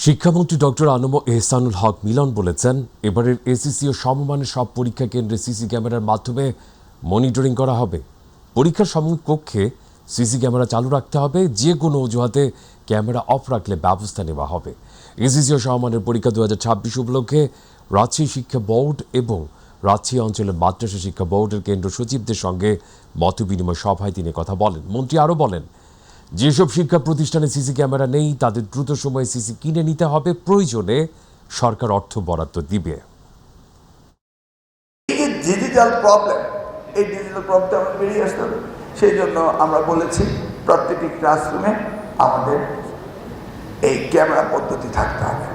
শিক্ষামন্ত্রী ডক্টর আনম এহসানুল হক মিলন বলেছেন, এবারের এসএসসি ও সমমানের সব পরীক্ষা কেন্দ্রে সিসি ক্যামেরার মাধ্যমে মনিটরিং করা হবে। পরীক্ষার সাময়িক কক্ষে সিসি ক্যামেরা চালু রাখতে হবে, যে কোনো অজুহাতে ক্যামেরা অফ রাখলে ব্যবস্থা নেওয়া হবে। এসএসসি ও সমমানের পরীক্ষা 2026 উপলক্ষে রাজশাহী শিক্ষা বোর্ড এবং রাজশাহী অঞ্চলের মাদ্রাসা শিক্ষা বোর্ডের কেন্দ্র সচিবদের সঙ্গে মতবিনিময় সভায় তিনি কথা বলেন। মন্ত্রী আরও বলেন, যেসব শিক্ষা প্রতিষ্ঠানে সিসি ক্যামেরা নেই তাদের দ্রুত সময়ে সিসি কিনে নিতে হবে, প্রয়োজনে সরকার অর্থ বরাদ্দ দিবে। এই ডিজিটাল প্রবলেম আমরা বেরিয়ে আসতে হবে। সেই জন্য আমরা বলেছি প্রত্যেকটি ক্লাসরুমে আমাদের এই ক্যামেরা পদ্ধতি থাকতে হবে।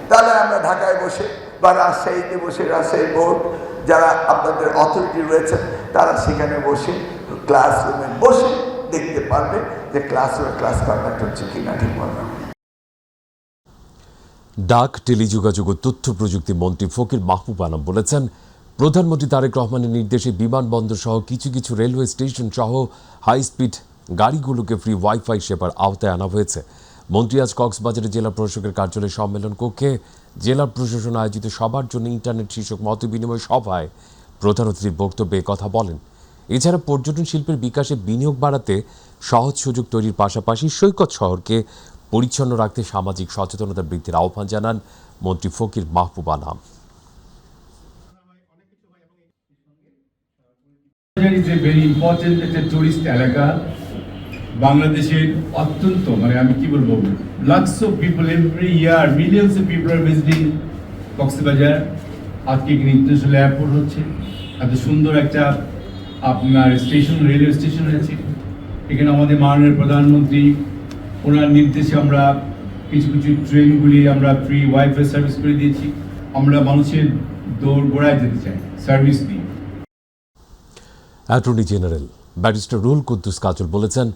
তাহলে আমরা ঢাকায় বসে বা রাজশাহীতে বসে, রাজশাহী বোর্ড যারা আপনাদের অথরিটি রয়েছে তারা সেখানে বসে ক্লাসরুমে বসে দেখতে পারবে যে ক্লাসরুমে ক্লাস কন্ডাক্ট হচ্ছে কিনা ঠিক মতো। ডাক, টেলিযোগাযোগ ও তথ্য প্রযুক্তি মন্ত্রী ফকির মাহবুব আলম বলেছেন, প্রধানমন্ত্রী তারেক রহমানের নির্দেশে বিমানবন্দর সহ কিছু কিছু রেলওয়ে স্টেশন সহ হাই স্পিড গাড়িগুলোকে ফ্রি ওয়াইফাই সেবার আওতায় আনা হয়েছে। মন্ত্রী আজ কক্সবাজারে জেলা প্রশাসকের কার্যালয় সম্মেলন কক্ষে জেলা প্রশাসন আয়োজিত সবার জন্য ইন্টারনেট শীর্ষক মতবিনিময় সভায় প্রধান অতিথির বক্তব্যে কথা বলেন। এছাড়া পর্যটন শিল্পের বিকাশে বিনিয়োগ বাড়াতে সহজ সুযোগ তৈরির পাশাপাশি সৈকত শহরকে পরিচ্ছন্ন রাখতে সামাজিক সচেতনতা বৃদ্ধির আহ্বান জানান মন্ত্রী ফকির মাহবুব আলম। বাংলাদেশের অত্যন্ত আমি কি বলবো, lakhs of people every year, millions of people are visiting Cox's Bazar. আজকে ইন্টারন্যাশনাল এয়ারপোর্ট হচ্ছে, এত সুন্দর একটা আপনার স্টেশন, রেলওয়ে স্টেশন হয়েছে। এখানে আমাদের মাননীয় প্রধানমন্ত্রী ওনার নির্দেশে আমরা কিছু কিছু ট্রেনগুলি আমরা ফ্রি ওয়াইফাই সার্ভিস করে দিয়েছি। আমরা মানুষের দৌড় গোড়ায় যেতে চাই সার্ভিস দিয়ে। Attorney general barrister Ruhul Quddus Kajal বলেছেন,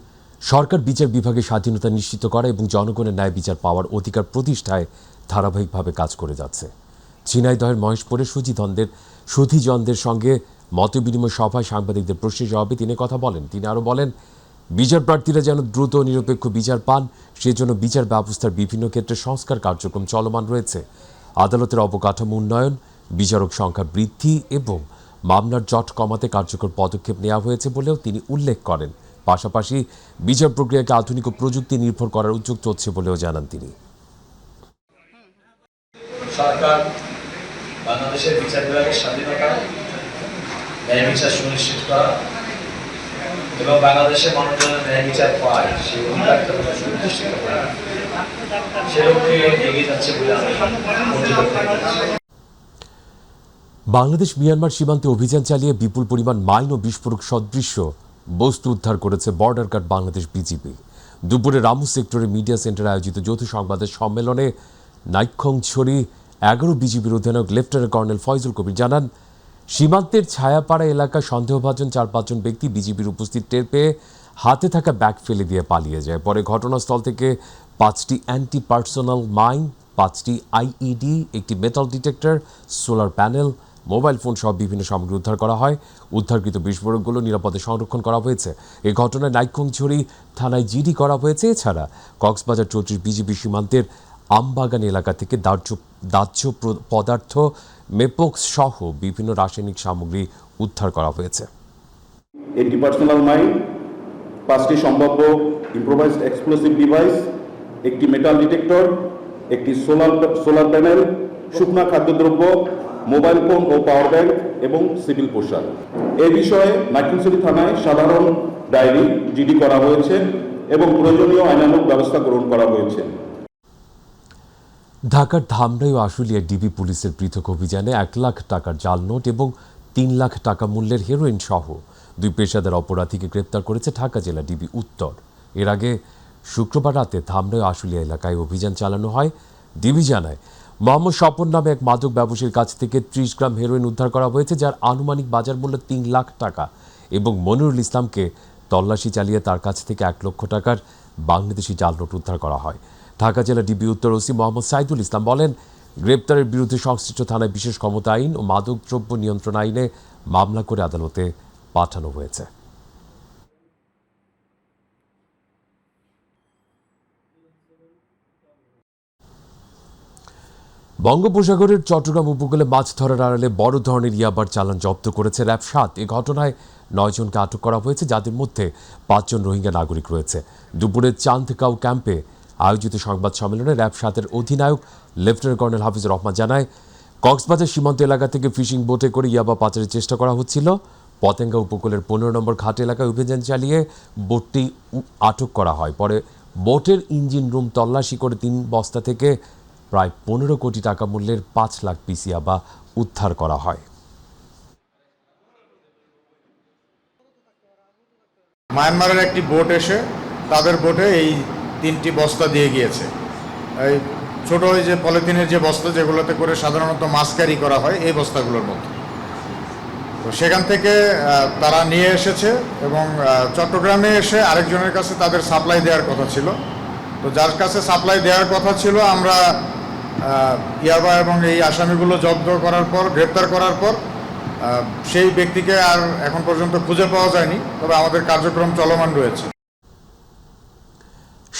সরকার বিচার বিভাগের স্বাধীনতা নিশ্চিত করা এবং জনগণের ন্যায় বিচার পাওয়ার অধিকার প্রতিষ্ঠায় ধারাবাহিকভাবে কাজ করে যাচ্ছে। ঝিনাইদহের মহেশপুরে সুধীজনদের সঙ্গে মতবিনিময় সভায় সাংবাদিকদের প্রশ্নের জবাবে তিনি কথা বলেন। তিনি আরও বলেন, বিচার প্রার্থীরা যেন দ্রুত ও নিরপেক্ষ বিচার পান, সেজন্য বিচার ব্যবস্থার বিভিন্ন ক্ষেত্রে সংস্কার কার্যক্রম চলমান রয়েছে। আদালতের অবকাঠামো উন্নয়ন, বিচারক সংখ্যা বৃদ্ধি এবং মামলার জট কমাতে কার্যকর পদক্ষেপ নেওয়া হয়েছে বলেও তিনি উল্লেখ করেন। পাশাপাশি বিচার প্রক্রিয়াকে আধুনিক ও প্রযুক্তি নির্ভর করার উদ্যোগ চলছে বলেও জানান তিনি। সরকার বাংলাদেশের বিচার বিভাগের স্বাধীনতা, ন্যায় বিচার সুনিশ্চিত করা এবং বাংলাদেশের মানুষ যেন ন্যায় বিচার পায় সেই অধিকারটা সুনিশ্চিত করা, সে লক্ষ্যে এগিয়ে যাচ্ছে বলে আমি পর্যবেক্ষণ করছি। বাংলাদেশ মিয়ানমার সীমান্তে অভিযান চালিয়ে বিপুল পরিমাণ মাইন ও বিস্ফোরক সদৃশ্য বস্তু উদ্ধার করেছে বর্ডার গার্ড বাংলাদেশ বিজিবি। দুপুরে রামু সেক্টরে মিডিয়া সেন্টারে আয়োজিত যৌথ সংবাদ সম্মেলনে নাইক্ষংছড়ি 11 বিজিবির অধিনায়ক লেফটেন্যান্ট কর্নেল ফয়জুল কবির জানান, সীমান্তের ছায়াপাড়া এলাকায় সন্দেহভাজন 4-5 জন ব্যক্তি বিজিবির উপস্থিত টের পেয়ে হাতে থাকা ব্যাগ ফেলে দিয়ে পালিয়ে যায়। পরে ঘটনাস্থল থেকে 5টি অ্যান্টি পার্সোনাল মাইন, 5টি আইইডি, একটি metal detector, solar panel, mobile phone সহ বিভিন্ন সামগ্রী উদ্ধার করা হয়। উদ্ধারকৃত বিস্ফোরকগুলো নিরাপদে সংরক্ষণ করা হয়েছে। এই ঘটনায় নাইক্ষংছড়ি থানায় জিডি করা হয়েছে। এছাড়া কক্সবাজার 34 বিজিবি সীমান্তের আমবাগান এলাকা থেকে দাহ্য পদার্থ, মেপক্স সহ বিভিন্ন রাসায়নিক সামগ্রী উদ্ধার করা হয়েছে। এন্টি পার্সোনাল মাইন, 5টি সম্ভাব্য ইম্প্রোভাইজড এক্সপ্লোসিভ ডিভাইস, একটি মেটাল ডিটেক্টর, একটি সোলার প্যানেল, শুকনা খাদ্যদ্রব্য, মোবাইল ফোন ও পাওয়ার ব্যাংক এবং সিভিল পোশাক। এ বিষয়ে নাইক্ষংছড়ি থানায় সাধারণ ডায়েরি জিডি করা হয়েছে এবং প্রয়োজনীয় আইনানুগ ব্যবস্থা গ্রহণ করা হয়েছে। ঢাকার ধামরাই ও আশুলিয়ায় ডিবি পুলিশের পৃথক অভিযানে 1 লাখ টাকার জাল নোট এবং 3 লাখ টাকা মূল্যের হেরোইন সহ 2 পেশাদার অপরাধীকে গ্রেপ্তার করেছে ঢাকা জেলা ডিবি উত্তর। এর আগে শুক্রবার রাতে ধামরাই ও আশুলিয়া এলাকায় অভিযান চালানো হয়। ডিবি জানায়, মোহাম্মদ স্বপন নামে এক মাদক ব্যবসায়ীর কাছ থেকে 30 গ্রাম হেরোইন উদ্ধার করা হয়েছে, যার আনুমানিক বাজার মূল্য 3 লাখ টাকা, এবং মনিরুল ইসলামকে তল্লাশি চালিয়ে তার কাছ থেকে 1 লক্ষ টাকার বাংলাদেশি জাল নোট উদ্ধার করা হয়। ঢাকা জেলা ডিবি উত্তর ওসি মোহাম্মদ সাইদুল ইসলাম বলেন, গ্রেপ্তারের বিরুদ্ধে সংশ্লিষ্ট থানায় বিশেষ ক্ষমতা আইন ও মাদকদ্রব্য নিয়ন্ত্রণ আইনে মামলা করে আদালতে পাঠানো হয়েছে। বঙ্গোপসাগরের চট্টগ্রাম উপকূলে মাছ ধরার আড়ালে বড় ধরনের ইয়াবার চালান জব্দ করেছে র্যাব ৭। এ ঘটনায় ৯ জনকে আটক করা হয়েছে, যাদের মধ্যে ৫ জন রোহিঙ্গা নাগরিক রয়েছে। দুপুরে চান্দগাঁও ক্যাম্পে আয়োজিত সংবাদ সম্মেলনে র্যাব ৭-এর অধিনায়ক লেফটেন্যান্ট কর্নেল হাফিজুর রহমান জানায়, কক্সবাজার সীমান্ত এলাকা থেকে ফিশিং বোটে করে ইয়াবা পাচারের চেষ্টা করা হচ্ছিল। পতেঙ্গা উপকূলের ১৫ নম্বর ঘাট এলাকায় অভিযান চালিয়ে বোটটি আটক করা হয়। পরে বোটের ইঞ্জিন রুম তল্লাশি করে ৩ বস্তা থেকে প্রায় ১৫ কোটি টাকা মূল্যের ৫ লাখ পিস ইয়াবা উদ্ধার করা হয়। মায়ানমারের একটি বোট এসে তাদের বোটে এই ৩টি বস্তা দিয়ে গিয়েছে। এই ছোট ওই যে পলিথিনের যে বস্তা যেগুলোতে করে সাধারণত মাছ ক্যারি করা হয়, এই বস্তাগুলোর মধ্যে। তো সেখান থেকে তারা নিয়ে এসেছে এবং চট্টগ্রামে এসে আরেকজনের কাছে তাদের সাপ্লাই দেওয়ার কথা ছিল। তো যার কাছে সাপ্লাই দেওয়ার কথা ছিল, আমরা ইয়াবা এবং এই আসামিগুলো জব্দ করার পর, গ্রেপ্তার করার পর সেই ব্যক্তিকে আর এখন পর্যন্ত খুঁজে পাওয়া যায়নি, তবে আমাদের কার্যক্রম চলমান রয়েছে।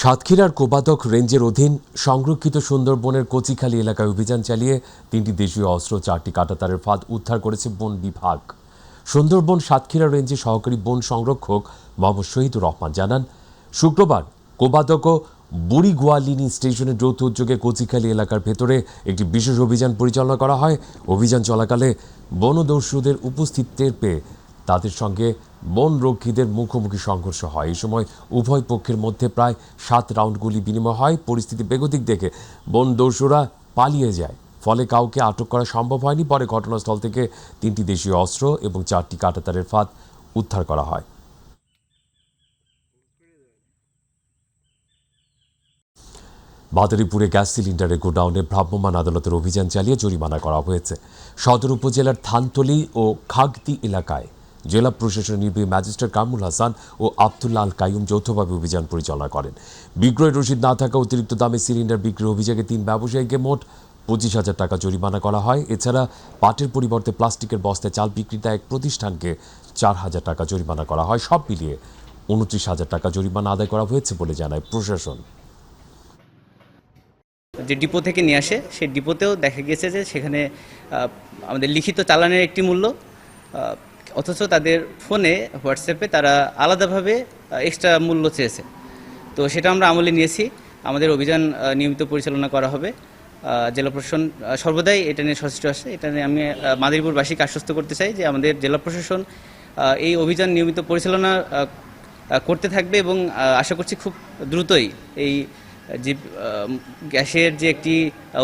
সাতক্ষীরার কোবাদক রেঞ্জের অধীন সংরক্ষিত সুন্দরবনের কচিখালী এলাকায় অভিযান চালিয়ে ৩টি দেশীয় অস্ত্র, 4টি কাঁটাতারের ফাঁদ উদ্ধার করেছে বন বিভাগ। সুন্দরবন সাতক্ষীরা রেঞ্জের সহকারী বন সংরক্ষক মোহাম্মদ শহীদুর রহমান জানান, শুক্রবার কোবাদক ও বুড়িগোয়ালিনী স্টেশনের যৌথ উদ্যোগে কচিখালী এলাকার ভেতরে একটি বিশেষ অভিযান পরিচালনা করা হয়। অভিযান চলাকালে বনদস্যুদের উপস্থিত টের পেয়ে তাদের সঙ্গে বনরক্ষীদের মুখোমুখি সংঘর্ষ হয়। এই সময় উভয় পক্ষের মধ্যে প্রায় 7 রাউন্ড গুলি বিনিময় হয়। পরিস্থিতি বেগতিক দেখে বনদস্যুরা পালিয়ে যায়, ফলে কাউকে আটক করা সম্ভব হয়নি। পরে ঘটনাস্থল থেকে 3টি দেশীয় অস্ত্র এবং 4টি কাঁটাতারের ফাঁদ উদ্ধার করা হয়। মাদারীপুরে গ্যাস সিলিন্ডারের গোডাউনে ভ্রাম্যমাণ আদালতের অভিযান চালিয়ে জরিমানা করা হয়েছে। সদর উপজেলার থানতলী ও খাগতি এলাকায় জেলা প্রশাসনের নির্বাহী ম্যাজিস্ট্রেট কামরুল হাসান ও আব্দুল্লাহ আল কাইয়ুম যৌথভাবে অভিযান পরিচালনা করেন। বিক্রয় রসিদ না থাকা অতিরিক্ত দামে সিলিন্ডার বিক্রির অভিযোগে 3 ব্যবসায়ীকে মোট 25,000 টাকা জরিমানা করা হয়। এছাড়া পাটের পরিবর্তে প্লাস্টিকের বস্তায় চাল বিক্রিতে এক প্রতিষ্ঠানকে 4,000 টাকা জরিমানা করা হয়। সব মিলিয়ে 29,000 টাকা জরিমানা আদায় করা হয়েছে বলে জানায় প্রশাসন। যে ডিপো থেকে নিয়ে আসে, সেই ডিপোতেও দেখা গেছে যে সেখানে আমাদের লিখিত চালানের একটি মূল্য, অথচ তাদের ফোনে, হোয়াটসঅ্যাপে তারা আলাদাভাবে এক্সট্রা মূল্য চেয়েছে। তো সেটা আমরা আমলে নিয়েছি। আমাদের অভিযান নিয়মিত পরিচালনা করা হবে। জেলা প্রশাসন সর্বদাই এটা নিয়ে সচেষ্ট আসে। এটা নিয়ে আমি মাদারীপুরবাসীকে আশ্বস্ত করতে চাই যে আমাদের জেলা প্রশাসন এই অভিযান নিয়মিত পরিচালনা করতে থাকবে এবং আশা করছি খুব দ্রুতই এই যে গ্যাসের যে একটি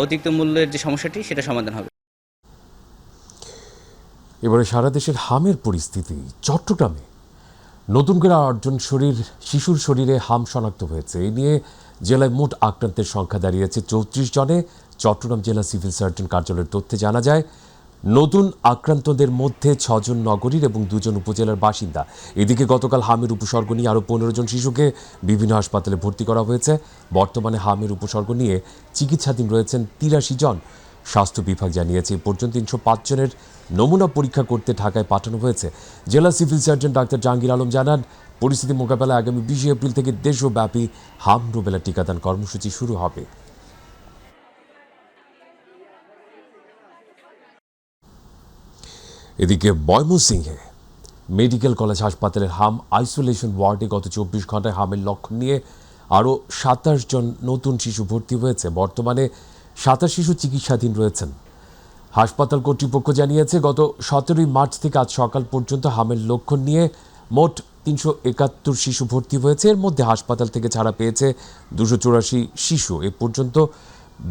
অতিরিক্ত মূল্যের যে সমস্যাটি, সেটা সমাধান হবে। এবারে সারা দেশের হামের পরিস্থিতি। চট্টগ্রামে নতুন করে 8 জন শিশুর শরীরে হাম শনাক্ত হয়েছে। এ নিয়ে জেলায় মোট আক্রান্তের সংখ্যা দাঁড়িয়েছে 34 জনে। চট্টগ্রাম জেলা সিভিল সার্জন কার্যালয়ের তথ্যে জানা যায়, নতুন আক্রান্তদের মধ্যে 6 জন নগরীর এবং 2 জন উপজেলার বাসিন্দা। এদিকে গতকাল হামের উপসর্গ নিয়ে আরও 15 জন শিশুকে বিভিন্ন হাসপাতালে ভর্তি করা হয়েছে। বর্তমানে হামের উপসর্গ নিয়ে চিকিৎসাধীন রয়েছেন 83 জন। স্বাস্থ্য বিভাগ জানিয়েছে এ পর্যন্ত 305 জনের নমুনা পরীক্ষা করতে ঢাকায় পাঠানো হয়েছে। জেলা civil surgeon doctor Jahangir Alam জানান, পরিস্থিতি মোকাবেলায় আগামী 20 এপ্রিল থেকে দেশব্যাপী হাম রুবেলা টিকাদান কর্মসূচি শুরু হবে। এদিকে ময়মনসিংহে মেডিকেল কলেজ হাসপাতালের হাম আইসোলেশন ওয়ার্ডে গত 24 ঘন্টায় হামের লক্ষণ নিয়ে আরও 27 জন নতুন শিশু ভর্তি হয়েছে। বর্তমানে 27 শিশু চিকিৎসাধীন রয়েছেন। হাসপাতাল কর্তৃপক্ষ জানিয়েছে, গত 17 মার্চ থেকে আজ সকাল পর্যন্ত হামের লক্ষণ নিয়ে মোট 371 শিশু ভর্তি হয়েছে। এর মধ্যে হাসপাতাল থেকে ছাড়া পেয়েছে 284 শিশু। এ পর্যন্ত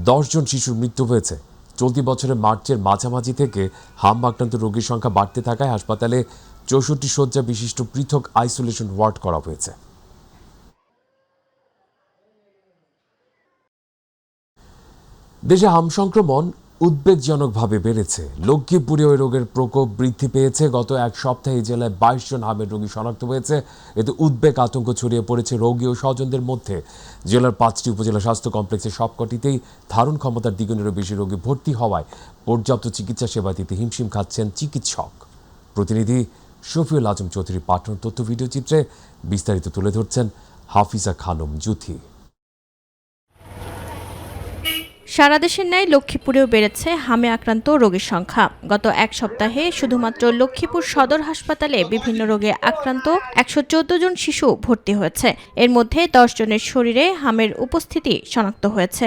10 জন শিশুর মৃত্যু হয়েছে। চলতি বছরের মার্চের মাঝামাঝি থেকে হাম আক্রান্ত রোগীর সংখ্যা বাড়তে থাকায় হাসপাতালে 64 শয্যা বিশিষ্ট পৃথক আইসোলেশন ওয়ার্ড করা হয়েছে। দেশে হাম সংক্রমণ উদ্বেগজনকভাবে বেড়েছে। লক্ষ্মীপুরে ওই রোগের প্রকোপ বৃদ্ধি পেয়েছে। গত এক সপ্তাহে জেলায় 22 জন হামের রোগী শনাক্ত হয়েছে। এতে উদ্বেগ, আতঙ্ক ছড়িয়ে পড়েছে রোগী ও স্বজনদের মধ্যে। জেলার 5টি উপজেলা স্বাস্থ্য কমপ্লেক্সের সবকটিতেই ধারণ ক্ষমতার দ্বিগুণেরও বেশি রোগী ভর্তি হওয়ায় পর্যাপ্ত চিকিৎসা সেবা দিতে হিমশিম খাচ্ছেন চিকিৎসক। প্রতিনিধি শফিউল আজম চৌধুরী পাঠানো তথ্য ভিডিও চিত্রে বিস্তারিত তুলে ধরছেন হাফিজা খানম জুথি। সারা দেশের ন্যায় লক্ষ্মীপুরেও বেড়েছে হামে আক্রান্ত রোগীর সংখ্যা। গত এক সপ্তাহে শুধুমাত্র লক্ষ্মীপুর সদর হাসপাতালে বিভিন্ন রোগে আক্রান্ত 114 জন শিশু ভর্তি হয়েছে। এর মধ্যে 10 জনের শরীরে হামের উপস্থিতি শনাক্ত হয়েছে।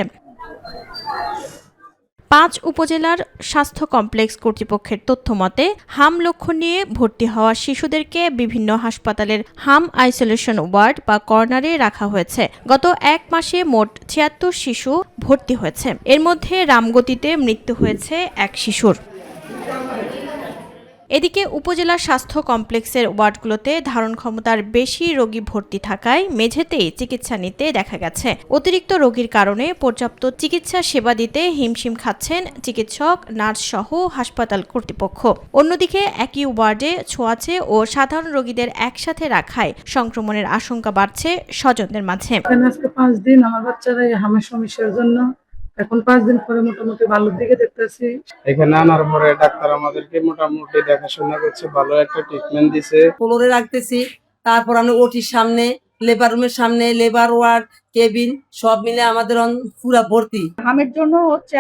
5 উপজেলার স্বাস্থ্য কমপ্লেক্স কর্তৃপক্ষের তথ্য মতে হাম লক্ষণ নিয়ে ভর্তি হওয়া শিশুদেরকে বিভিন্ন হাসপাতালের হাম আইসোলেশন ওয়ার্ড বা কর্নারে রাখা হয়েছে। গত এক মাসে মোট 76 শিশু ভর্তি হয়েছে। এর মধ্যে রামগতিতে মৃত্যু হয়েছে এক শিশুর। এদিকে উপজেলা স্বাস্থ্য কমপ্লেক্সের ওয়ার্ডগুলোতে ধারণ ক্ষমতার বেশি রোগী ভর্তি থাকায় মেঝেতেই চিকিৎসা নিতে দেখা গেছে। অতিরিক্ত রোগীর কারণে পর্যাপ্ত চিকিৎসা সেবা দিতে হিমশিম খাচ্ছেন চিকিৎসক, নার্স সহ হাসপাতাল কর্তৃপক্ষ। অন্যদিকে একই ওয়ার্ডে ছোঁয়াচে ও সাধারণ রোগীদের একসাথে রাখায় সংক্রমণের আশঙ্কা বাড়ছে স্বজনদের মাঝে। আজকে 5 দিন আমার বাচ্চারা হামের সমস্যার জন্য, এখন 5 দিন পরে মোটামুটি ভালোর দিকে দেখতেছি। এখানে আনার পরে ডাক্তার আমাদেরকে মোটামুটি দেখাশোনা করছে, ভালো একটা ট্রিটমেন্ট দিছে। ফ্লোরে রাখতেছি, তারপর আমরা ওটির সামনে, লেবার রুমের সামনে, লেবার ওয়ার্ড, কেবিন সব মিলে আমাদের পুরা ভর্তি। হামের জন্য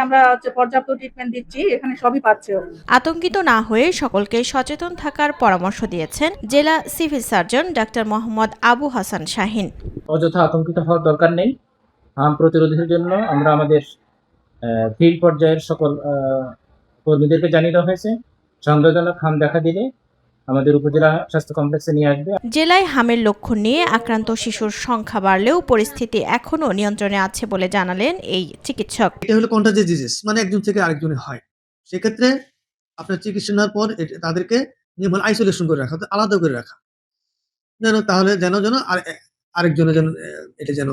আমরা পর্যাপ্ত ট্রিটমেন্ট দিচ্ছি, এখানে সবই পাচ্ছে। আতঙ্কিত না হয়ে সকলকে সচেতন থাকার পরামর্শ দিয়েছেন জেলা civil surgeon doctor Mohammad Abu Hasan Shahin. অযথা আতঙ্কিত হওয়ার দরকার নেই। হাম প্রতিরোধের জন্য আমরা আমাদের ফিল্ড পর্যায়ের সকল কর্মীদেরকে জানিয়ে দেওয়া হয়েছে। সন্দেহজনক হাম দেখা দিলে আমাদের উপজেলা স্বাস্থ্য কমপ্লেক্সে নিয়ে আসবে। জেলায় হামের লক্ষণ নিয়ে আক্রান্ত শিশুর সংখ্যা বাড়লেও পরিস্থিতি এখনও নিয়ন্ত্রণে আছে বলে জানালেন এই চিকিৎসক। এটা হলো কন্টাজিয়াস ডিজিজ, মানে একজন থেকে আরেকজনে হয়। সেক্ষেত্রে আপনার চিকিৎসা নেওয়ার পর তাদেরকে আইসোলেশন করে রাখা, আলাদা করে রাখা, তাহলে যেন আরেকজনের যেন এটা যেন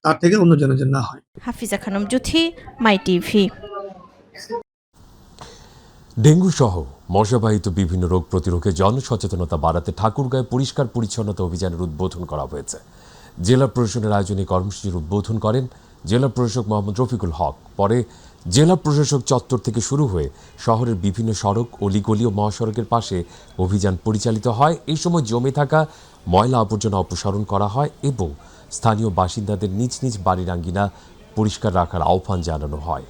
তার থেকে অন্যজনের যেন না হয়। হাফিজা খানম জুথি, মাই টিভি। ডেঙ্গু সহ মশাবাহিত বিভিন্ন রোগ প্রতিরোধে জনসচেতনতা বাড়াতে ঠাকুরগাঁয়ে পরিষ্কার পরিচ্ছন্নতা অভিযানের উদ্বোধন করা হয়েছে। জেলা প্রশাসনের আয়োজনে কর্মসূচির উদ্বোধন করেন জেলা প্রশাসক মোহাম্মদ রফিকুল হক। পরে জেলা প্রশাসক চত্বর থেকে শুরু হয়ে শহরের বিভিন্ন সড়ক, অলিগলি ও মহাসড়কের পাশে অভিযান পরিচালিত হয়। এই সময় জমে থাকা ময়লা আবর্জনা অপসারণ করা হয় এবং স্থানীয় বাসিন্দাদের নিজ নিজ বাড়ির আঙ্গিনা পরিষ্কার রাখার আহ্বান জানানো হয়।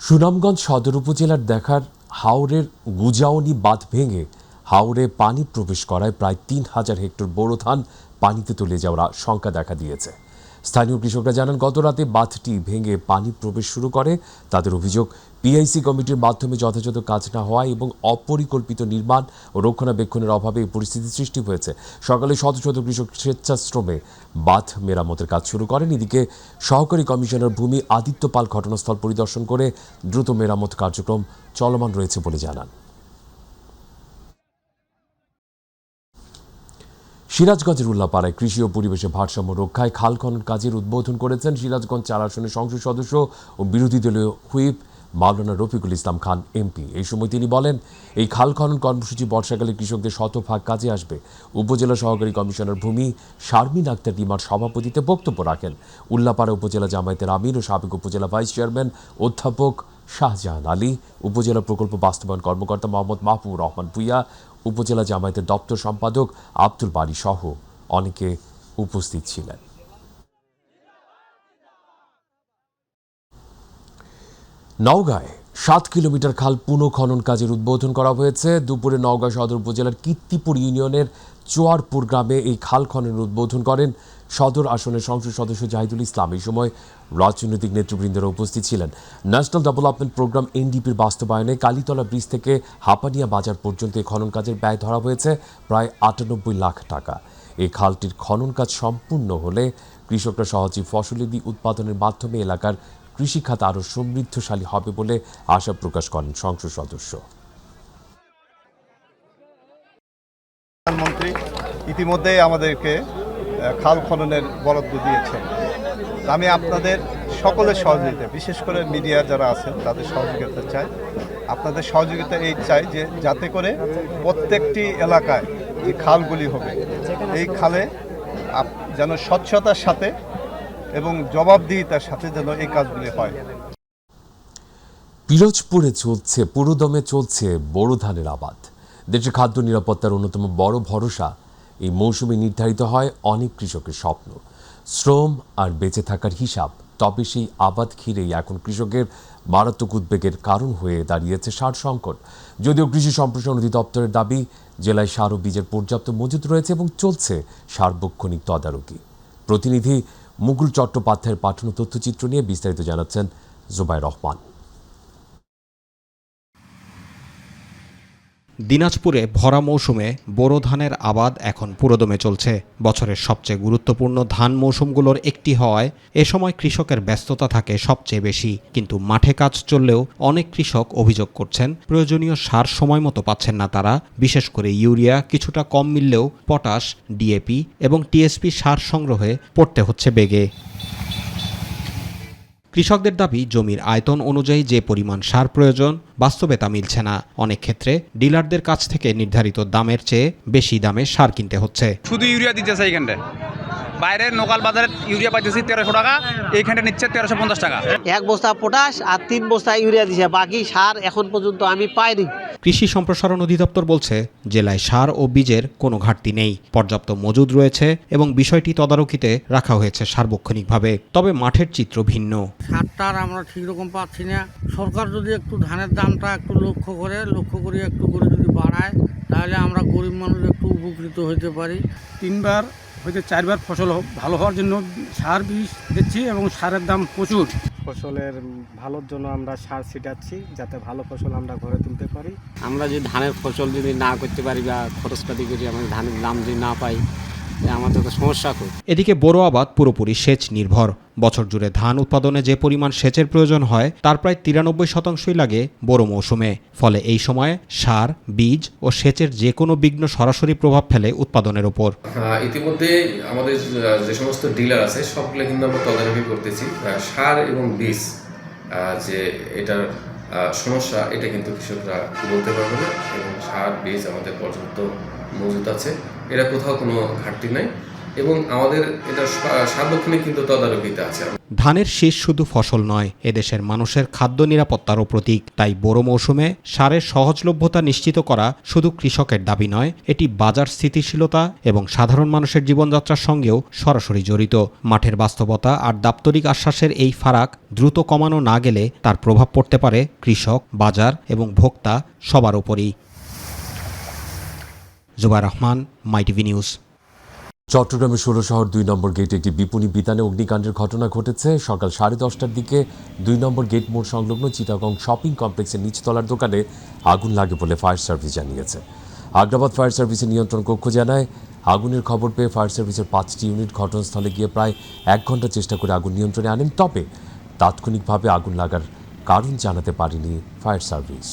সুনামগঞ্জ সদর উপজেলার দেখার হাওরের গুজাওনি বাঁধ ভেঙে হাওরে পানি প্রবেশ করায় প্রায় 3000 হেক্টর বোরো ধান পানিতে তলিয়ে যাওয়ার আশঙ্কা দেখা দিয়েছে। স্থানীয় কৃষকরা জানান, গত রাতে বাঁধটি ভেঙে পানি প্রবেশ শুরু করে। তাদের অভিযোগ, পিআইসি কমিটির মাধ্যমে যথাযথ কাজ না হওয়া এবং অপরিকল্পিত নির্মাণ ও রক্ষণাবেক্ষণের অভাবে এই পরিস্থিতি সৃষ্টি হয়েছে। সকালে শত শত কৃষক স্বেচ্ছাশ্রমে বাঁধ মেরামতের কাজ শুরু করেন। এদিকে সহকারী কমিশনার ভূমি আদিত্য পাল ঘটনাস্থল পরিদর্শন করে দ্রুত মেরামত কার্যক্রম চলমান রয়েছে বলে জানান। সিরাজগঞ্জের উল্লাপাড়ায় কৃষি ও পরিবেশের ভারসাম্য রক্ষায় খাল খনন কাজের উদ্বোধন করেছেন সিরাজগঞ্জ 4 আসনের সংসদ সদস্য ও বিরোধী দলীয় হুইপ মাওলানা রফিকুল ইসলাম খান এমপি। এই সময় তিনি বলেন, এই খাল খনন কর্মসূচি বর্ষাকালে কৃষকদের শতভাগ কাজে আসবে। উপজেলা সহকারী কমিশনার ভূমি শারমিন আক্তার রিমার সভাপতিত্বে বক্তব্য রাখেন উল্লাপাড়া উপজেলা জামায়াতের আমির ও সাবেক উপজেলা ভাইস চেয়ারম্যান অধ্যাপক শাহজাহান আলী, উপজেলা প্রকল্প বাস্তবায়ন কর্মকর্তা মোহাম্মদ মাহবুবুর রহমান ভুইয়া, উপজেলা জামায়াতের দপ্তর সম্পাদক আব্দুল বারী সহ অনেকে উপস্থিত ছিলেন। নওগাঁয় 7 কিলোমিটার খাল পুনঃখনন কাজের উদ্বোধন করা হয়েছে। দুপুরে নওগাঁ সদর উপজেলার কীর্তিপুর ইউনিয়নের চোয়ারপুর গ্রামে এই খাল খননের উদ্বোধন করেন সদর আসনের সংসদ সদস্য জাহিদুল ইসলাম। এই সময় রাজনৈতিক নেতৃবৃন্দরা উপস্থিত ছিলেন। ন্যাশনাল ডেভেলপমেন্ট প্রোগ্রাম এনডিপির বাস্তবায়নে কালীতলা ব্রিজ থেকে হাপানিয়া বাজার পর্যন্ত এই খনন কাজের ব্যয় ধরা হয়েছে প্রায় 98 লাখ টাকা। এই খালটির খনন কাজ সম্পূর্ণ হলে কৃষকরা সহজেই ফসলাদি উৎপাদনের মাধ্যমে এলাকার কৃষিখাত আরও সমৃদ্ধশালী হবে বলে আশা প্রকাশ করেন সংসদ সদস্য। প্রধানমন্ত্রী ইতিমধ্যে আমাদেরকে খাল খননের বরাদ্দ দিয়েছেন। আমি আপনাদের সকলের সহযোগিতা, বিশেষ করে মিডিয়া যারা আছেন তাদের সহযোগিতা চাই। আপনাদের সহযোগিতা এই চাই যে যাতে করে প্রত্যেকটি এলাকায় যে খালগুলি হবে এই খালে যেন স্বচ্ছতার সাথে এবং জবাবদিহিতার সাথে যেন এই কাজগুলি হয়। পিরোজপুরে পুরোদমে চলছে বোরো ধানের আবাদ। দেশের খাদ্য নিরাপত্তার অন্যতম বড় ভরসা এই মৌসুমে নির্ধারিত হয় অনেক কৃষকের স্বপ্ন, শ্রম আর বেঁচে থাকার হিসাব। তবে সেই আবাদ ঘিরেই এখন কৃষকের মারাত্মক উদ্বেগের কারণ হয়ে দাঁড়িয়েছে সার সংকট। যদিও কৃষি সম্প্রসারণ অধিদপ্তরের দাবি, জেলায় সার ও বীজের পর্যাপ্ত মজুদ রয়েছে এবং চলছে সার্বক্ষণিক তদারকি। প্রতিনিধি মুকুল চট্টোপাধ্যায়ের পাঠানো তথ্যচিত্র নিয়ে বিস্তারিত জানাচ্ছেন জুবাইর রহমান। দিনাজপুরে ভরা মৌসুমে বোরো ধানের আবাদ এখন পুরোদমে চলছে। বছরের সবচেয়ে গুরুত্বপূর্ণ ধান মৌসুমগুলোর একটি হওয়ায় এ সময় কৃষকের ব্যস্ততা থাকে সবচেয়ে বেশি। কিন্তু মাঠে কাজ চললেও অনেক কৃষক অভিযোগ করছেন প্রয়োজনীয় সার সময় মতো পাচ্ছেন না তারা। বিশেষ করে ইউরিয়া কিছুটা কম মিললেও পটাশ, ডিএপি এবং টিএসপি সার সংগ্রহে পড়তে হচ্ছে বেগে। কৃষকদের দাবি, জমির আয়তন অনুযায়ী যে পরিমাণ সার প্রয়োজন বাস্তবে তা মিলছে না। অনেক ক্ষেত্রে ডিলারদের কাছ থেকে নির্ধারিত দামের চেয়ে বেশি দামে সার কিনতে হচ্ছে। শুধু ইউরিয়া দিতেছে এইখানটা, বাইরের লোকাল বাজারে ইউরিয়া পাইতেছি 1300 টাকা, এইখানে নিচ্ছে 1350 টাকা। এক বস্তা পটাশ আর 3 বস্তা ইউরিয়া দিছে, বাকি সার এখন পর্যন্ত আমি পাইনি। কৃষি সম্প্রসারণ অধিদপ্তর বলছে, জেলায় সার ও বীজের কোনো ঘাটতি নেই, পর্যাপ্ত মজুদ রয়েছে এবং বিষয়টি তদারকিতে রাখা হয়েছে সার্বক্ষণিকভাবে। তবে মাঠের চিত্র ভিন্ন। সারটার আমরা ঠিক রকম পাচ্ছি না। সরকার যদি একটু ধানের দামটা একটু লক্ষ্য করে একটু করে যদি বাড়ায়, তাহলে আমরা গরিব মানুষ একটু উপকৃত হতে পারি। 3বার হয়তো 4বার ফসল ভালো হওয়ার জন্য সার বীজ দিচ্ছি এবং সারের দাম প্রচুর। ফসলের ভালোর জন্য আমরা সার ছিটাচ্ছি, যাতে ভালো ফসল আমরা ঘরে তুলতে পারি। আমরা যদি ধানের ফসল যদি না করতে পারি বা খরচপাতি করি, আমাদের ধানের দাম যদি না পাই, আমাদের তো সমস্যা খুব। এদিকে বোরো আবাদ পুরোপুরি সেচ নির্ভর। বছর জুড়ে ধান উৎপাদনে যে পরিমাণ সেচের প্রয়োজন হয় তার প্রায় 93% লাগে বোরো মৌসুমে। ফলে এই সময়ে সার, বীজ ও সেচের যে কোনো বিঘ্ন সরাসরি প্রভাব ফেলে উৎপাদনের ওপর। ইতিমধ্যে আমাদের যে সমস্ত ডিলার আছে সবগুলো কিন্তু আমরা তদারকি করতেছি। সার এবং বীজ যে এটার সমস্যা, এটা কিন্তু কৃষকরা বলতে পারবে না এবং সার বীজ আমাদের পর্যাপ্ত মজুদ আছে, এটা কোথাও কোনো ঘাটতি নাই এবং আমাদের এটা সার্বক্ষণিক কিন্তু তদারকিতে আছে। ধানের শীষ শুধু ফসল নয়, এদেশের মানুষের খাদ্য নিরাপত্তারও প্রতীক। তাই বোরো মৌসুমে সারের সহজলভ্যতা নিশ্চিত করা শুধু কৃষকের দাবি নয়, এটি বাজার স্থিতিশীলতা এবং সাধারণ মানুষের জীবনযাত্রার সঙ্গেও সরাসরি জড়িত। মাঠের বাস্তবতা আর দাপ্তরিক আশ্বাসের এই ফারাক দ্রুত কমানো না গেলে তার প্রভাব পড়তে পারে কৃষক, বাজার এবং ভোক্তা সবার উপরই। Zubair Rahman, My TV news. চট্টগ্রামের 16 শহর 2 নম্বর গেটে একটি বিপণী বিতানে অগ্নিকাণ্ডের ঘটনা ঘটেছে। সকাল 10:30টার দিকে 2 নম্বর গেট মোড় সংলগ্ন চিটাগং শপিং কমপ্লেক্সের নিচতলার দোকানে আগুন লাগে বলে ফায়ার সার্ভিস জানিয়েছে। আগ্রাবাদ ফায়ার সার্ভিসের নিয়ন্ত্রণ কক্ষ জানায়, আগুনের খবর পেয়ে ফায়ার সার্ভিসের 5টি ইউনিট ঘটনাস্থলে গিয়ে প্রায় 1 ঘন্টা চেষ্টা করে আগুন নিয়ন্ত্রণে আনেন। তবে তাৎক্ষণিকভাবে আগুন লাগার কারণ জানাতে পারেনি ফায়ার সার্ভিস।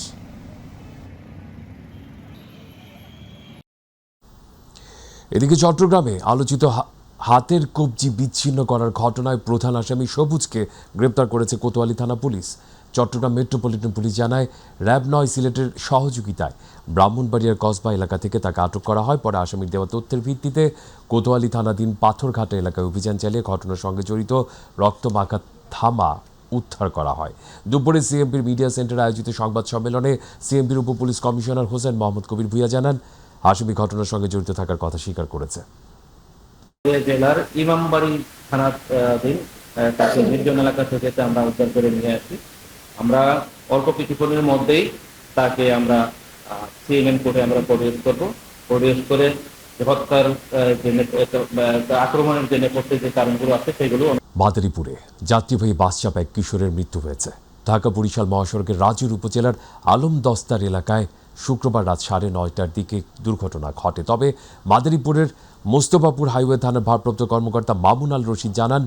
এদিকে চট্টগ্রামে আলোচিত হাতের কবজি বিচ্ছিন্ন করার ঘটনায় প্রধান আসামি সবুজকে গ্রেপ্তার করেছে কোতোয়ালি থানা পুলিশ। চট্টগ্রাম মেট্রোপলিটন পুলিশ জানায়, র্যাব 9 সিলেটের সহযোগিতায় ব্রাহ্মণবাড়িয়ার কসবা এলাকা থেকে তাকে আটক করা হয়। পরে আসামির দেওয়া তথ্যের ভিত্তিতে কোতোয়ালি থানাধীন পাথরঘাটা এলাকায় অভিযান চালিয়ে ঘটনার সঙ্গে জড়িত রক্তমাখা থামা উদ্ধার করা হয়। দুপুরে সিএমপির মিডিয়া সেন্টারে আয়োজিত সংবাদ সম্মেলনে সিএমপির উপ পুলিশ কমিশনার হোসেন মোহাম্মদ কবির ভূঁইয়া জানান, আসামি ঘটনার সঙ্গে জড়িত থাকার কথা স্বীকার করেছে। জেলার ইমামবাড়ি থানাধীন কাছে নির্জন এলাকা থেকে আমরা উদ্ধার করে নিয়ে আসি। আমরা অল্প কিছুক্ষণের মধ্যেই তাকে আমরা সিএমএন কোর্টে আমরা প্রডিউস করে হত্যার আক্রমণের যে নেপথ্যে যে কারণগুলো আছে সেগুলো। মাদারীপুরে যাত্রীবাহী বাস চাপা এক কিশোরের মৃত্যু হয়েছে। ঢাকা বরিশাল মহাসড়কের রাজুর উপজেলার আলম দস্তার এলাকায় শুক্রবার রাত 9:30টার দিকে দুর্ঘটনা ঘটে। তবে মাদারীপুরের মোস্তফাপুর হাইওয়ে থানার ভারপ্রাপ্ত কর্মকর্তা মামুন আল রশিদ জানান,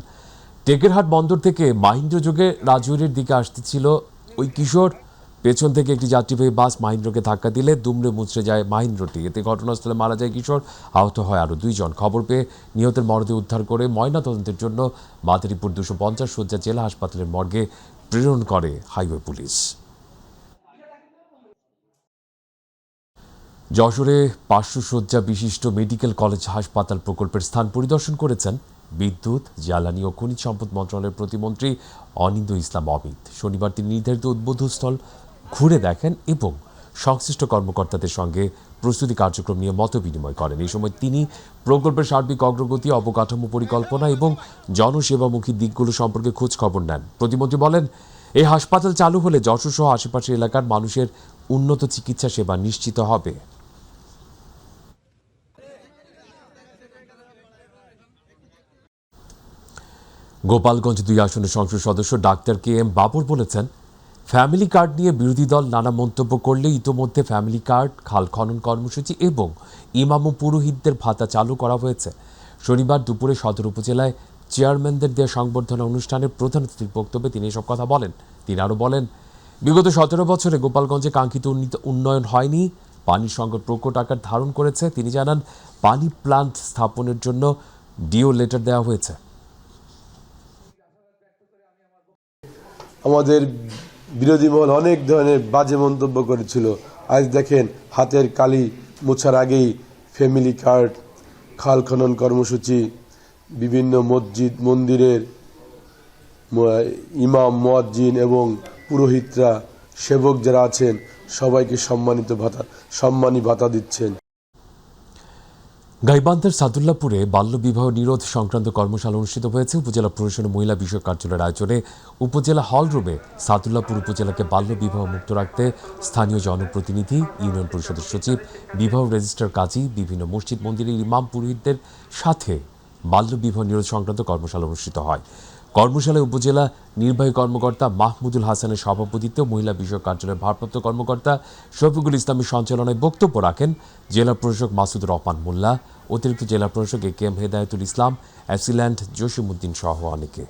টেকেরহাট বন্দর থেকে মাহিন্দ্রযোগে রাজৌরির দিকে আসতেছিল ওই কিশোর। পেছন থেকে একটি যাত্রীবাহী বাস মাহিন্দ্রকে ধাক্কা দিলে দুমড়ে মুচড়ে যায় মাহিন্দ্রটি। এতে ঘটনাস্থলে মারা যায় কিশোর, আহত হয় আরও 2 জন। খবর পেয়ে নিহতের মরদেহ উদ্ধার করে ময়নাতদন্তের জন্য মাদারীপুর 250 শয্যা জেলা হাসপাতালের মর্গে প্রেরণ করে হাইওয়ে পুলিশ। যশোরে 500 শয্যা বিশিষ্ট মেডিকেল কলেজ হাসপাতাল প্রকল্পের স্থান পরিদর্শন করেছেন বিদ্যুৎ, জ্বালানি ও খনিজ সম্পদ মন্ত্রণালয়ের প্রতিমন্ত্রী অনিন্দ ইসলাম অমিত। শনিবার তিনি নির্ধারিত উদ্বোধনস্থল ঘুরে দেখেন এবং সংশ্লিষ্ট কর্মকর্তাদের সঙ্গে প্রস্তুতি কার্যক্রম নিয়ে মতবিনিময় করেন। এই সময় তিনি প্রকল্পের সার্বিক অগ্রগতি, অবকাঠামো পরিকল্পনা এবং জনসেবামুখী দিকগুলো সম্পর্কে খোঁজ খবর নেন। প্রতিমন্ত্রী বলেন, এই হাসপাতাল চালু হলে যশোর সহ আশেপাশের এলাকার মানুষের উন্নত চিকিৎসা সেবা নিশ্চিত হবে। গোপালগঞ্জ 2 আসনের সংসদ সদস্য ডাক্তার KM বাবর বলেছেন, ফ্যামিলি কার্ড নিয়ে বিরোধী দল নানা মন্তব্য করলে ইতোমধ্যে ফ্যামিলি কার্ড, খাল খনন কর্মসূচি এবং ইমাম ও পুরোহিতদের ভাতা চালু করা হয়েছে। শনিবার দুপুরে সদর উপজেলায় চেয়ারম্যানদের দেওয়া সংবর্ধনা অনুষ্ঠানের প্রধান অতিথির বক্তব্যে তিনি এসব কথা বলেন। তিনি আরও বলেন, বিগত 17 বছরে গোপালগঞ্জে কাঙ্ক্ষিত উন্নয়ন হয়নি, পানির সংকট প্রকট আকার ধারণ করেছে। তিনি জানান, পানি প্লান্ট স্থাপনের জন্য ডিও লেটার দেওয়া হয়েছে। আমাদের বিরোধী মহল অনেক ধরনের বাজে মন্তব্য করেছিল। আজ দেখেন, হাতের কালি মোছার আগেই ফ্যামিলি কার্ড, খাল খনন কর্মসূচি, বিভিন্ন মসজিদ মন্দিরের ইমাম, মুয়াজ্জিন এবং পুরোহিতরা, সেবক যারা আছেন সবাইকে সম্মানী ভাতা দিচ্ছেন। গাইবান্ধার সাদুল্লাপুরে বাল্যবিবাহ নিরোধ সংক্রান্ত কর্মশালা অনুষ্ঠিত হয়েছে। উপজেলা প্রশাসনের মহিলা বিষয়ক কার্যালয়ের আয়োজনে উপজেলা হল রুমে সাদুল্লাপুর উপজেলাকে বাল্যবিবাহ মুক্ত রাখতে স্থানীয় জনপ্রতিনিধি, ইউনিয়ন পরিষদের সচিব, বিবাহ রেজিস্ট্রার কাজী, বিভিন্ন মসজিদ মন্দিরের ইমাম, পুরোহিতদের সাথে বাল্যবিবাহ নিরোধ সংক্রান্ত কর্মশালা অনুষ্ঠিত হয়। কর্মশালায় উপজেলা নির্বাহী কর্মকর্তা মাহমুদুল হাসানের সভাপতিত্বে মহিলা বিষয়ক কার্যালয়ের ভারপ্রাপ্ত কর্মকর্তা শফিকুল ইসলামের সঞ্চালনায় বক্তব্য রাখেন জেলা প্রশাসক মাসুদুর রহমান মোল্লা, অতিরিক্ত জেলা প্রশাসক AKM হেদায়েতুল ইসলাম, অ্যাসিল্যান্ড জসিমউদ্দিন সহ অনেকে।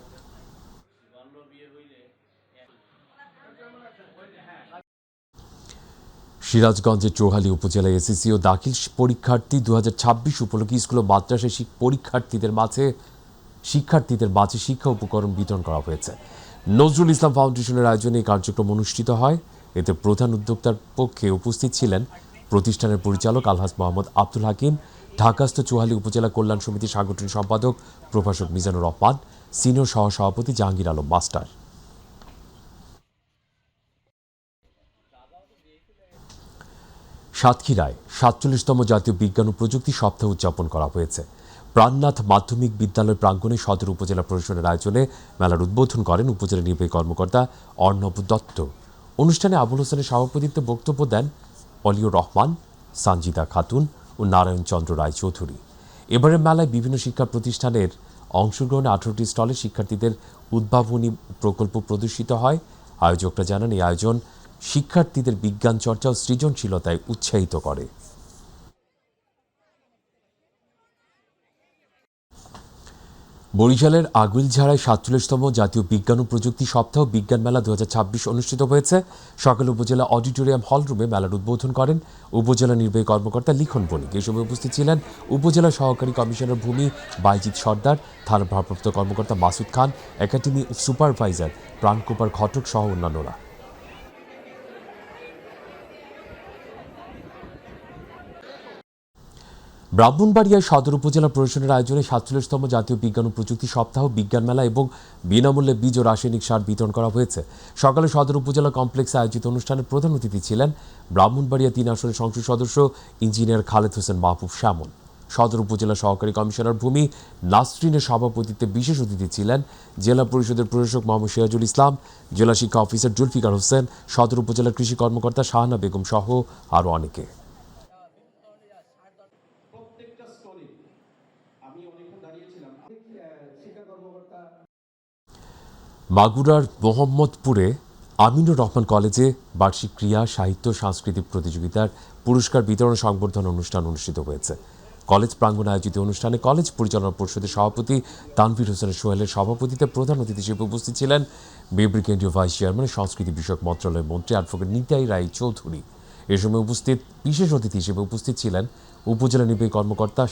সিরাজগঞ্জের চৌহালি উপজেলায় SSC ও দাখিল পরীক্ষার্থী 2026 উপলক্ষে স্কুল ও মাদ্রাসায় শিক্ষার্থীদের মাঝে শিক্ষা উপকরণ বিতরণ করা হয়েছে। নজরুল ইসলাম ফাউন্ডেশনের আয়োজনে এই কার্যক্রম অনুষ্ঠিত হয়। এতে প্রধান উদ্যোক্তার পক্ষে উপস্থিত ছিলেন প্রতিষ্ঠানের পরিচালক আলহাজ মোহাম্মদ আব্দুল হাকিম, ঢাকাস্থ চৌহালি উপজেলা কল্যাণ সমিতির সাংগঠনিক সম্পাদক প্রভাষক মিজানুর রহমান, সিনিয়র সহসভাপতি জাহাঙ্গীর আলম মাস্টার। সাতক্ষীরায় 47তম জাতীয় বিজ্ঞান ও প্রযুক্তি সপ্তাহ উদযাপন করা হয়েছে। প্রাণনাথ মাধ্যমিক বিদ্যালয় প্রাঙ্গণে সদর উপজেলা প্রশাসনের আয়োজনে মেলার উদ্বোধন করেন উপজেলা নির্বাহী কর্মকর্তা অর্ণব দত্ত। অনুষ্ঠানে আবুল হোসেনের সভাপতিত্বে বক্তব্য দেন অলিউর রহমান, সানজিদা খাতুন ও নারায়ণ চন্দ্র রায় চৌধুরী। এবারের মেলায় বিভিন্ন শিক্ষা প্রতিষ্ঠানের অংশগ্রহণে 18টি স্টলে শিক্ষার্থীদের উদ্ভাবনী প্রকল্প প্রদর্শিত হয়। আয়োজকরা জানান, এই আয়োজন শিক্ষার্থীদের বিজ্ঞান চর্চা ও সৃজনশীলতায় উৎসাহিত করে। বরিশালের আগুইলঝাড়ায় 47তম জাতীয় বিজ্ঞান ও প্রযুক্তি সপ্তাহ বিজ্ঞান মেলা 2026 অনুষ্ঠিত হয়েছে। সকালে উপজেলা অডিটোরিয়াম হল রুমে মেলার উদ্বোধন করেন উপজেলা নির্বাহী কর্মকর্তা লিখন বণিক। এ সময় উপস্থিত ছিলেন উপজেলা সহকারী কমিশনার ভূমি বাইজিৎ সর্দার, থানা ভারপ্রাপ্ত কর্মকর্তা মাসুদ খান, একাডেমি সুপারভাইজার প্রাণকুমার ঘটক সহ অন্যান্যরা। ব্রাহ্মণবাড়িয়ায় সদর উপজেলা প্রশাসনের আয়োজনে 47তম জাতীয় বিজ্ঞান ও প্রযুক্তি সপ্তাহ বিজ্ঞান মেলা এবং বিনামূল্যে বীজ ও রাসায়নিক সার বিতরণ করা হয়েছে। সকালে সদর উপজেলা কমপ্লেক্সে আয়োজিত অনুষ্ঠানে প্রধান অতিথি ছিলেন ব্রাহ্মণবাড়িয়া 3 আসনের সংসদ সদস্য ইঞ্জিনিয়ার খালেদ হোসেন মাহবুব শ্যামল। সদর উপজেলা সহকারী কমিশনার ভূমি নাসরিনের সভাপতিত্বে বিশেষ অতিথি ছিলেন জেলা পরিষদের প্রশাসক মোহাম্মদ সিরাজুল ইসলাম, জেলা শিক্ষা অফিসার জুলফিকার হোসেন, সদর উপজেলা কৃষি কর্মকর্তা শাহানা বেগম সহ আরও অনেকে। মাগুরার মোহাম্মদপুরে আমিনুর রহমান কলেজে বার্ষিক ক্রীড়া, সাহিত্য, সাংস্কৃতিক প্রতিযোগিতার পুরস্কার বিতরণ সংবর্ধনা অনুষ্ঠান অনুষ্ঠিত হয়েছে। কলেজ প্রাঙ্গণে আয়োজিত অনুষ্ঠানে কলেজ পরিচালনা পরিষদের সভাপতি তানভীর হোসেন সোহেলের সভাপতিত্বে প্রধান অতিথি হিসেবে উপস্থিত ছিলেন বিএনপি কেন্দ্রীয় ভাইস চেয়ারম্যান, সংস্কৃতি বিষয়ক মন্ত্রণালয়ের মন্ত্রী অ্যাডভোকেট নিতাই রায় চৌধুরী। এ সময় বিশেষ অতিথি হিসেবে উপস্থিত ছিলেন উপজেলা নির্বাহী কর্মকর্তা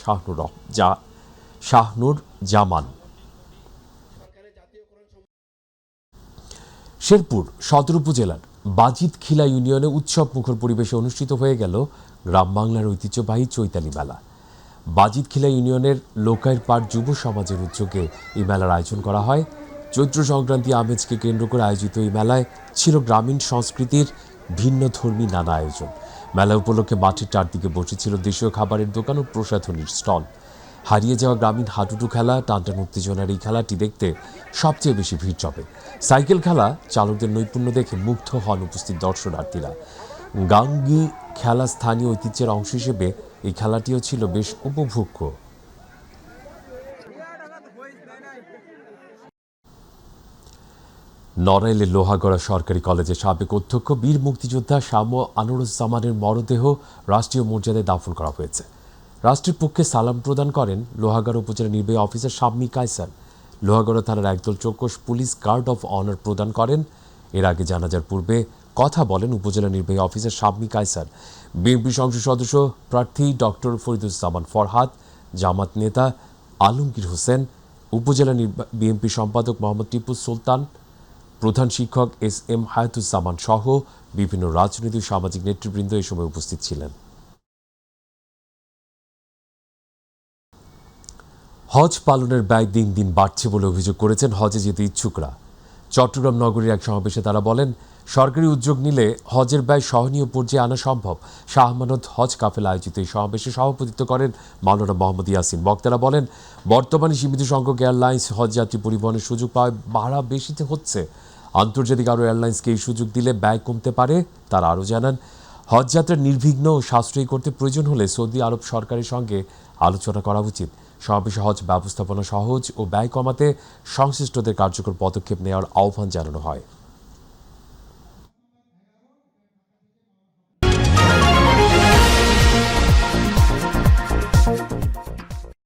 শাহনুর জামান। শেরপুর সদর উপজেলার বাজিতখিলা ইউনিয়নে উৎসব মুখর পরিবেশে অনুষ্ঠিত হয়ে গেল গ্রাম বাংলার ঐতিহ্যবাহী চৈতালি মেলা। বাজিতখিলা ইউনিয়নের লোকায়ের পাড় যুব সমাজের উদ্যোগে এই মেলার আয়োজন করা হয়। চৈত্র সংক্রান্তি আমেজকে কেন্দ্র করে আয়োজিত এই মেলায় ছিল গ্রামীণ সংস্কৃতির ভিন্ন ধর্মী নানা আয়োজন। মেলা উপলক্ষে মাঠের চারদিকে বসেছিল দেশীয় খাবারের দোকান ও প্রসাধনীর স্টল। হারিয়ে যাওয়া গ্রামীণ হাডুডু খেলা, টানটান উত্তেজনার এই খেলাটি দেখতে সবচেয়ে বেশি ভিড় জমে। সাইকেল খেলা চালকদের নৈপুণ্য দেখে মুগ্ধ হন উপস্থিত দর্শনার্থীরা। গাঙ্গি খেলা স্থানীয় ঐতিহ্যের অংশ হিসেবে এই খেলাটিও ছিল বেশ উপভোগ্য। নড়াইলের লোহাগড়া সরকারি কলেজের সাবেক অধ্যক্ষ বীর মুক্তিযোদ্ধা শাম আনোয়ারুজ্জামানের মরদেহ রাষ্ট্রীয় মর্যাদায় দাফন করা হয়েছে। রাষ্ট্রের পক্ষে সালাম প্রদান করেন লোহাগড়া উপজেলা নির্বাহী অফিসার শাম্মী কায়সার। লোহাগড়া থানার একদল চৌকস পুলিশ গার্ড অফ অনার প্রদান করেন। এর আগে জানাজার পূর্বে কথা বলেন উপজেলা নির্বাহী অফিসার শাম্মী কায়সার। বিএনপি সংসদ সদস্য প্রার্থী ডক্টর ফরিদুজ্জামান ফরহাদ, জামাত নেতা আলমগীর হোসেন, উপজেলা বিএনপি সম্পাদক মোহাম্মদ টিপু সুলতান, প্রধান শিক্ষক এস.এম. হায়াতুজ্জামান সহ বিভিন্ন রাজনৈতিক সামাজিক নেতৃবৃন্দ এ সময় উপস্থিত ছিলেন। হজ পালনের ব্যয় দিন দিন বাড়ছে বলে অভিযোগ করেছেন হজে যেতে ইচ্ছুকরা। চট্টগ্রাম নগরীর এক সমাবেশে তারা বলেন, সরকারি উদ্যোগ নিলে হজের ব্যয় সহনীয় পর্যায়ে আনা সম্ভব। শাহ আমানত হজ কাফেলা আয়োজিত এই সমাবেশে সভাপতিত্ব করেন মাওলানা মোহাম্মদ ইয়াসিন। বক্তারা বলেন, বর্তমানে সীমিত সংখ্যক এয়ারলাইন্স হজযাত্রী পরিবহনের সুযোগ পাওয়ায় ভাড়া বেশিতে হচ্ছে। আন্তর্জাতিক আরও এয়ারলাইন্সকে এই সুযোগ দিলে ব্যয় কমতে পারে। তারা আরও জানান, হজযাত্রা নির্বিঘ্ন ও সাশ্রয়ী করতে প্রয়োজন হলে সৌদি আরব সরকারের সঙ্গে আলোচনা করা উচিত। সমাবেশে হজ ব্যবস্থাপনা সহজ ও ব্যয় কমাতে সংশ্লিষ্টদের কার্যকর পদক্ষেপ নেওয়ার আহ্বান জানানো হয়।